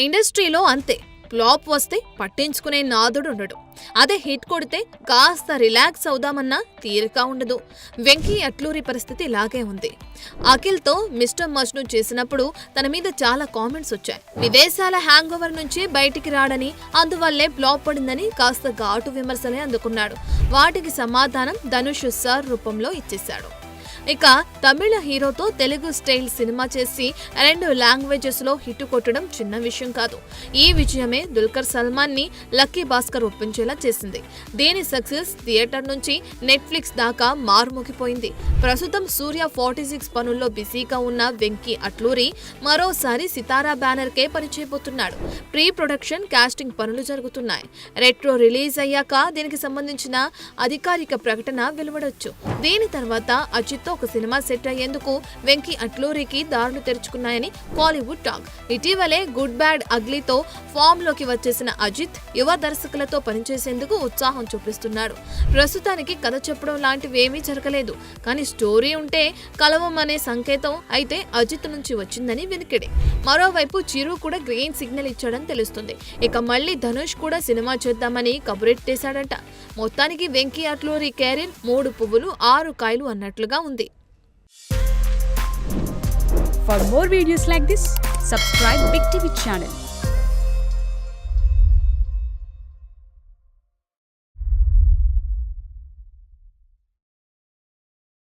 ఇండస్ట్రీలో అంతే, ఫ్లాప్ వస్తే పట్టించుకునే నాదుడు ఉండడు. అదే హిట్ కొడితే కాస్త రిలాక్స్ అవుదామన్నా తీరిక ఉండదు. వెంకీ అట్లూరి పరిస్థితి ఇలాగే ఉంది. అఖిల్తో మిస్టర్ మజ్ను చేసినప్పుడు తన మీద చాలా కామెంట్స్ వచ్చాయి. విదేశాల హ్యాంగ్ ఓవర్ నుంచి బయటికి రాడని, అందువల్లే ఫ్లాప్ పడిందని కాస్త ఘాటు విమర్శలే అందుకున్నాడు. వాటికి సమాధానం ధనుష్ సార్ రూపంలో ఇచ్చేశాడు. ఇక తమిళ హీరోతో తెలుగు స్టైల్ సినిమా చేసి 2 లాంగ్వేజెస్ లో హిట్ కొట్టడం చిన్న విషయం కాదు. ఈ విజయమే దుల్కర్ సల్మాన్ ని లక్కీ భాస్కర్ ఒప్పించేలా చేసింది. దీని సక్సెస్ థియేటర్ నుంచి నెట్ఫ్లిక్స్ దాకా మారుమోగిపోయింది. ప్రస్తుతం సూర్య 46 పనుల్లో బిజీగా ఉన్న వెంకీ అట్లూరి మరోసారి సితారా బ్యానర్ కే పనిచేయబోతున్నాడు. ప్రీ ప్రొడక్షన్, కాస్టింగ్ పనులు జరుగుతున్నాయి. రెట్రో రిలీజ్ అయ్యాక దీనికి సంబంధించిన అధికారిక ప్రకటన వెలువడొచ్చు. దీని తర్వాత అజిత్ ఒక సినిమా సెట్ అయ్యేందుకు వెంకీ అట్లూరికి దారులు తెరుచుకున్నాయని టాలీవుడ్ టాక్. ఇటీవలే గుడ్ బ్యాడ్ అగ్లీతో ఫామ్ లోకి వచ్చేసిన అజిత్ యువ దర్శకులతో పనిచేసేందుకు ఉత్సాహం చూపిస్తున్నాడు. ప్రస్తుతానికి కథ చెప్పడం లాంటివి ఏమీ జరగలేదు, కానీ స్టోరీ ఉంటే కలవమనే సంకేతం అయితే అజిత్ నుంచి వచ్చిందని వినికిడి. మరోవైపు చిరు కూడా గ్రీన్ సిగ్నల్ ఇచ్చాడని తెలుస్తుంది. ఇక మళ్ళీ ధనుష్ కూడా సినిమా చేద్దామని కబురెట్టేశాడంట. మొత్తానికి వెంకీ అట్లూరి కెరీర్ 3 పువ్వులు 6 కాయలు అన్నట్లుగా ఉంది. For more videos like this, subscribe Big TV channel.